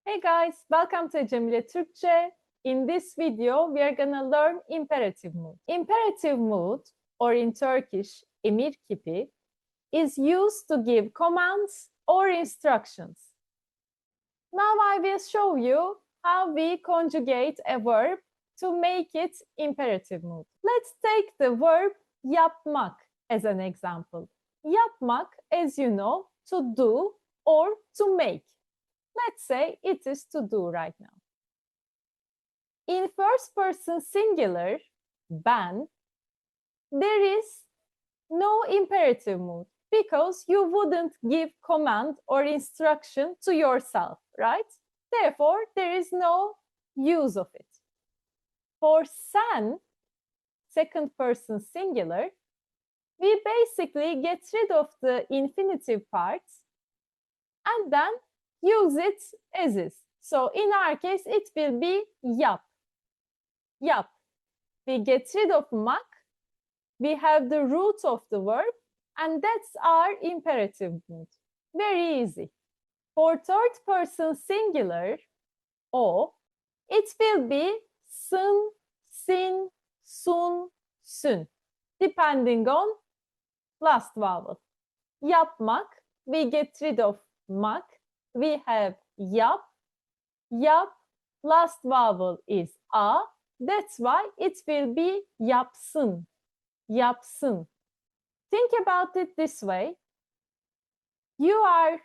Hey guys, welcome to Cemile Türkçe. In this video, we are gonna learn imperative mood. Imperative mood, or in Turkish, Emir Kipi, is used to give commands or instructions. Now I will show you how we conjugate a verb to make it imperative mood. Let's take the verb yapmak as an example. Yapmak, as you know, to do or to make. Let's say it is to do right now. In first person singular, ben, there is no imperative mood because you wouldn't give command or instruction to yourself, right? Therefore, there is no use of it. For sen, second person singular, we basically get rid of the infinitive parts and then use it as is. So in our case, it will be yap. Yap. We get rid of mak. We have the root of the verb, and that's our imperative mood. Very easy. For third person singular, o, it will be sın, sin, sun, sün, depending on last vowel. Yapmak, we get rid of mak. We have yap, yap, last vowel is a, that's why it will be yapsın, yapsın. Think about it this way. You are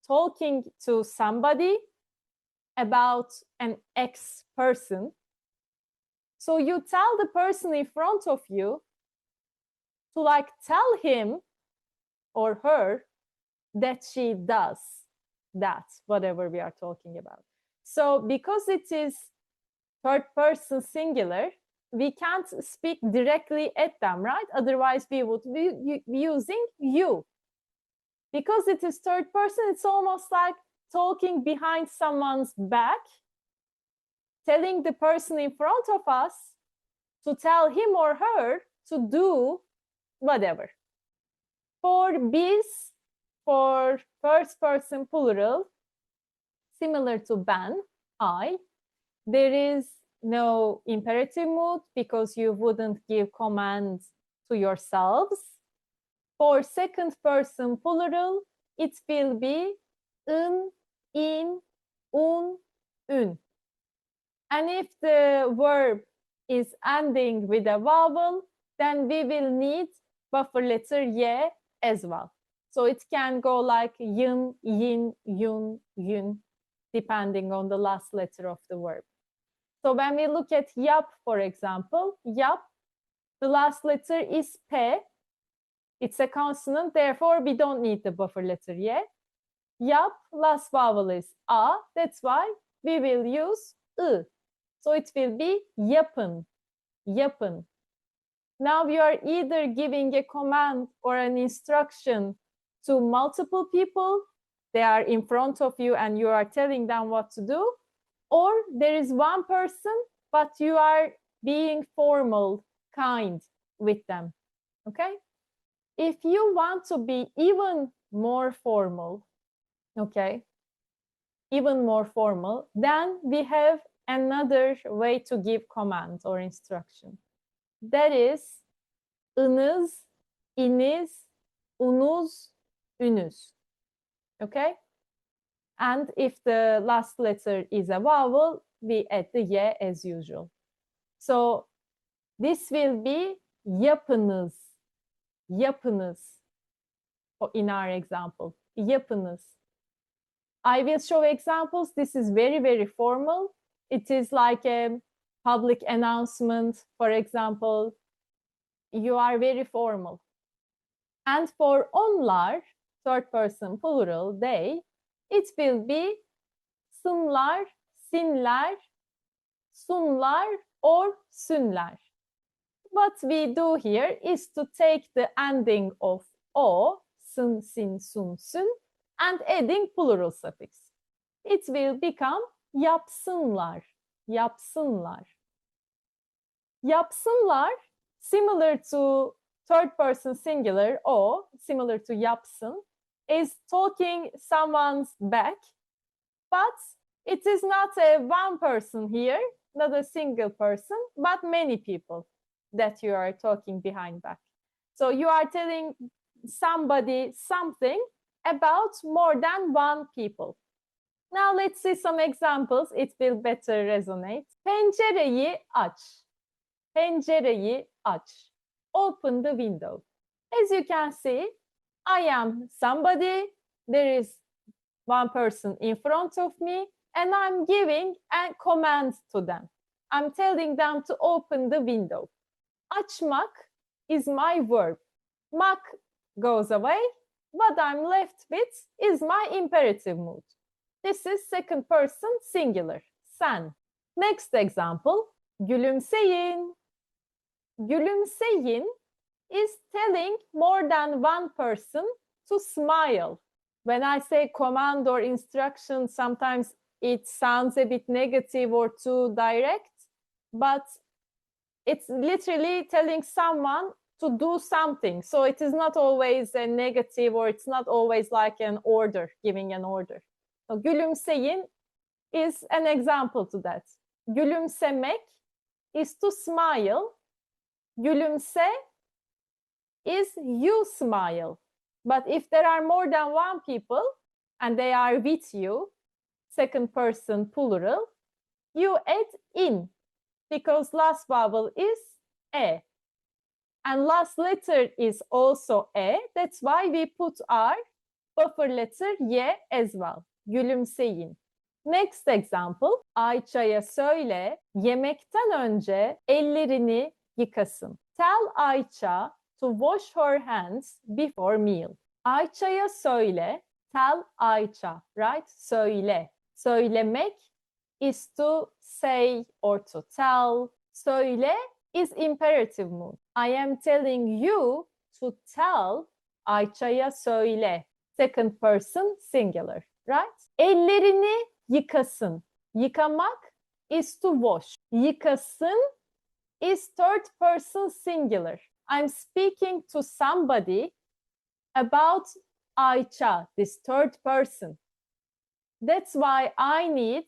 talking to somebody about an ex person. So you tell the person in front of you to tell him or her that she does that, whatever we are talking about. So because it is third person singular, we can't speak directly at them, right? Otherwise, we would be using you. Because it is third person, it's almost like talking behind someone's back, telling the person in front of us to tell him or her to do whatever. For biz, for first person plural, similar to ben, I, there is no imperative mood because you wouldn't give commands to yourselves. For second person plural, it will be in, un, ün. And if the verb is ending with a vowel, then we will need buffer letter y as well. So it can go like yin, yin, yun, yun, depending on the last letter of the verb. So when we look at yap, for example, yap, the last letter is p. It's a consonant, therefore we don't need the buffer letter y. Yap, last vowel is a. That's why we will use I. So it will be yapın, yapın. Now you are either giving a command or an instruction to multiple people. They are in front of you and you are telling them what to do. Or there is one person, but you are being formal, kind with them, okay? If you want to be even more formal, okay, even more formal, then we have another way to give command or instruction. That is ınız, iniz, unuz, ünüz, okay? And if the last letter is a vowel, we add the y as usual. So this will be yapınız, yapınız, in our example, yapınız. I will show examples. This is very, very formal. It is like a public announcement, for example. You are very formal. And for onlar, third person plural, they, it will be sınlar, sinler, sunlar, or sünler. What we do here is to take the ending of o, sın, sin, sun, sün, and adding plural suffix. It will become yapsınlar, yapsınlar. Yapsınlar, similar to third person singular, o, similar to yapsın, is talking someone's back, but It is not a one person here, not a single person, but many people that you are talking behind back. So you are telling somebody something about more than one people. Now let's see some examples. It will better resonate. Pencereyi aç. Pencereyi aç. Open the window. As you can see, I am somebody. There is one person in front of me, and I'm giving a command to them. I'm telling them to open the window. Açmak is my verb. Mak goes away. What I'm left with is my imperative mood. This is second person singular, sen. Next example, gülümseyin. Gülümseyin is telling more than one person to smile. When I say command or instruction, sometimes it sounds a bit negative or too direct, but it's literally telling someone to do something. So it is not always a negative, or it's not always like an order, giving an order. So gülümseyin is an example to that. Gülümsemek is to smile. Gülümse is you smile. But if there are more than one people and they are with you, second person plural, you add in, because last vowel is e. And last letter is also e. That's why we put our buffer letter y as well. Gülümseyin. Next example. Ayça'ya söyle, yemekten önce ellerini yıkasın. Tell Ayça to wash her hands before meal. Ayça'ya söyle, tell Ayça, right? Söyle. Söylemek is to say or to tell. Söyle is imperative mood. I am telling you to tell Ayça'ya söyle. Second person singular, right? Ellerini yıkasın. Yıkamak is to wash. Yıkasın is third person singular. I'm speaking to somebody about Ayça, this third person. That's why I need,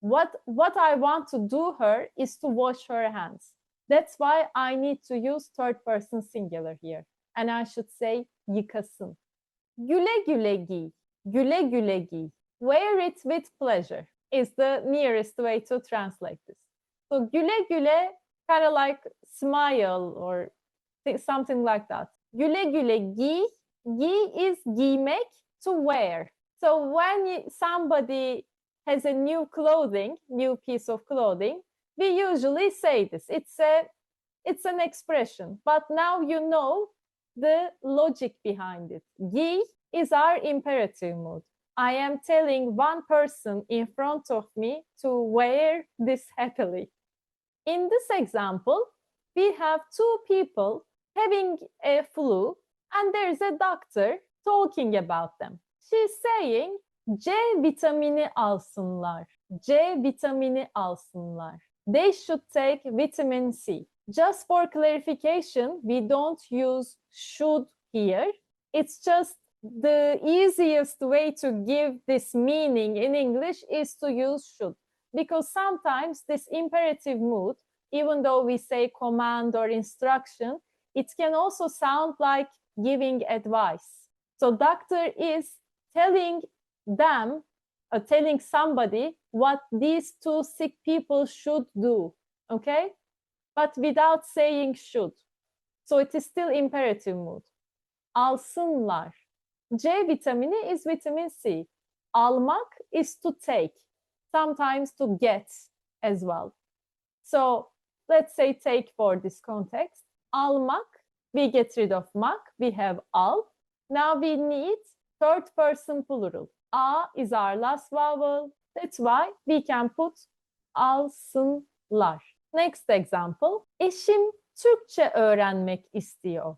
what I want to do her is to wash her hands. That's why I need to use third person singular here. And I should say yıkasın. Güle güle giy. Güle güle giy. Wear it with pleasure is the nearest way to translate this. So güle güle, kind of like smile or something like that. Güle güle giy. Giy is giymek, to wear. So when somebody has a new clothing, new piece of clothing, we usually say this. It's an expression, but now you know the logic behind it. Giy is our imperative mood. I am telling one person in front of me to wear this happily. In this example, we have two people having a flu, and there's a doctor talking about them. She's saying, C vitamini alsınlar. C vitamini alsınlar. They should take vitamin C. Just for clarification, we don't use should here. It's just the easiest way to give this meaning in English is to use should. Because sometimes this imperative mood, even though we say command or instruction, it can also sound like giving advice. So doctor is telling them, telling somebody what these two sick people should do, okay? But without saying should. So it is still imperative mood. Alsınlar. C vitamini is vitamin C. Almak is to take, sometimes to get as well. So let's say take for this context. Almak, we get rid of mak, we have al. Now we need third person plural. A is our last vowel. That's why we can put alsınlar. Next example. Eşim Türkçe öğrenmek istiyor.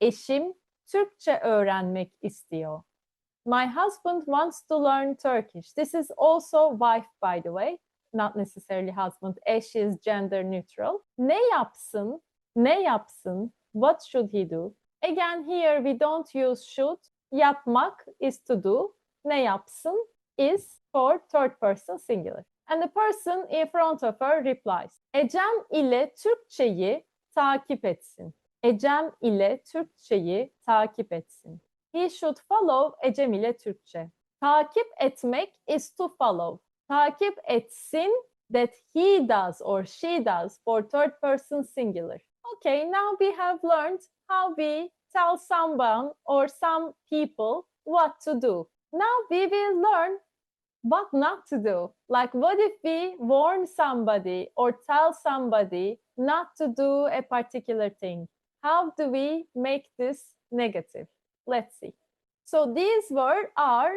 Eşim Türkçe öğrenmek istiyor. My husband wants to learn Turkish. This is also wife, by the way, not necessarily husband. Eş is gender neutral. Ne yapsın? Ne yapsın? What should he do? Again, here we don't use should. Yapmak is to do. Ne yapsın is for third person singular. And the person in front of her replies. Ecem ile Türkçeyi takip etsin. Ecem ile Türkçeyi takip etsin. He should follow Ecem ile Türkçe. Takip etmek is to follow. Takip etsin, that he does or she does for third person singular. Okay, now we have learned how we tell someone or some people what to do. Now we will learn what not to do. Like, what if we warn somebody or tell somebody not to do a particular thing? How do we make this negative? Let's see. So these were our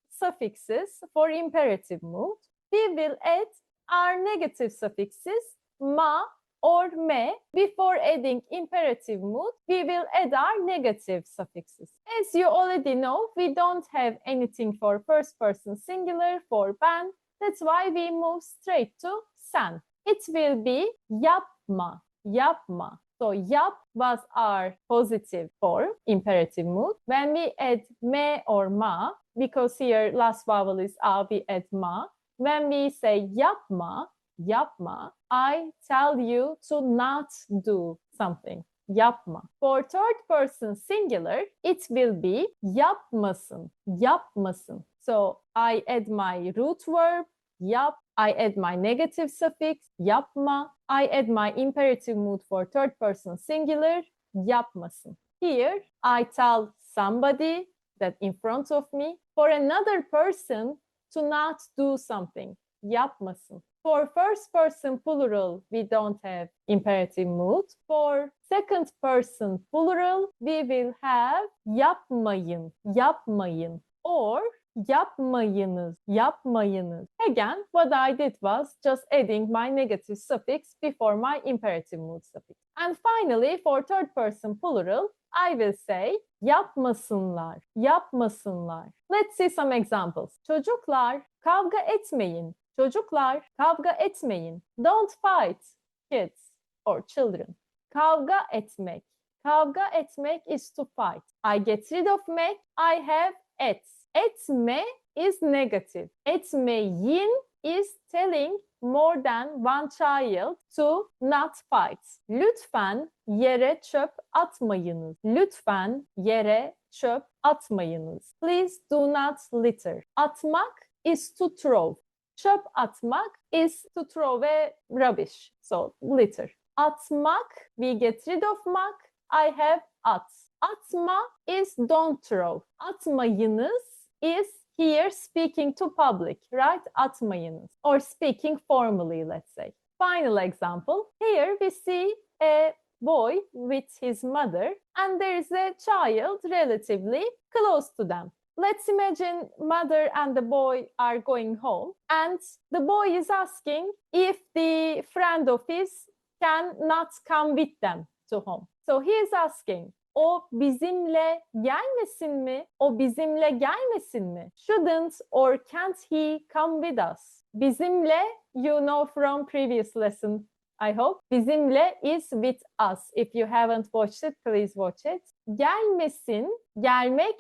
suffixes for imperative mood. We will add our negative suffixes ma or me. Before adding imperative mood, we will add our negative suffixes. As you already know, we don't have anything for first person singular for ben. That's why we move straight to sen. It will be yapma, yapma. So yap was our positive form, imperative mood. When we add me or ma, because here last vowel is a, we add ma. When we say yapma, yapma, I tell you to not do something. Yapma. For third person singular, it will be yapmasın, yapmasın. So I add my root verb, yap. I add my negative suffix, yapma. I add my imperative mood for third person singular, yapmasın. Here, I tell somebody that in front of me, for another person to not do something, yapmasın. For first person plural, we don't have imperative mood. For second person plural, we will have yapmayın, yapmayın, or yapmayınız, yapmayınız. Again, what I did was just adding my negative suffix before my imperative mood suffix. And finally, for third person plural, I will say yapmasınlar, yapmasınlar. Let's see some examples. Çocuklar, kavga etmeyin. Çocuklar, kavga etmeyin. Don't fight, kids or children. Kavga etmek. Kavga etmek is to fight. I get rid of mek, I have et. Etme is negative. Etmeyin is telling more than one child to not fight. Lütfen yere çöp atmayınız. Lütfen yere çöp atmayınız. Please do not litter. Atmak is to throw. Çöp atmak is to throw away rubbish. So litter. Atmak, we get rid of mak. I have at. Atma is don't throw. Atmayınız is here speaking to public, right? Atmayınız. Or speaking formally, let's say. Final example. Here we see a boy with his mother and there is a child relatively close to them. Let's imagine mother and the boy are going home and the boy is asking if the friend of his can not come with them to home. So he is asking, o bizimle gelmesin mi? O bizimle gelmesin mi? Shouldn't or can't he come with us? Bizimle, you know from previous lesson, I hope. Bizimle is with us. If you haven't watched it, please watch it. Gelmesin, gelmek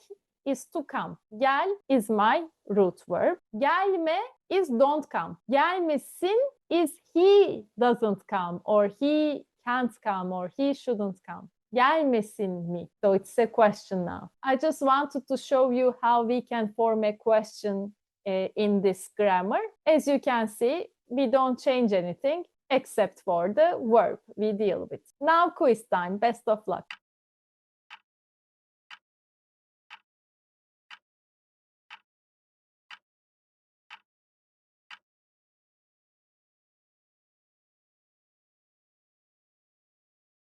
is to come. Gel is my root verb. Gelme is don't come. Gelmesin is he doesn't come or he can't come or he shouldn't come. Gelmesin mi? So it's a question now. I just wanted to show you how we can form a question in this grammar. As you can see, we don't change anything except for the verb we deal with. Now quiz time. Best of luck.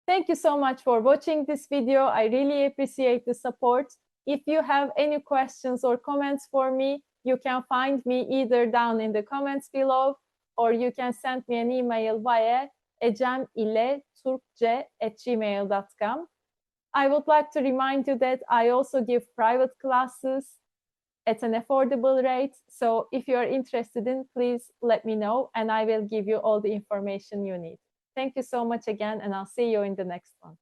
Thank you so much for watching this video. I really appreciate the support. If you have any questions or comments for me, you can find me either down in the comments below or you can send me an email via ecemileturkce@gmail.com. I would like to remind you that I also give private classes at an affordable rate. So if you are interested in, please let me know and I will give you all the information you need. Thank you so much again, and I'll see you in the next one.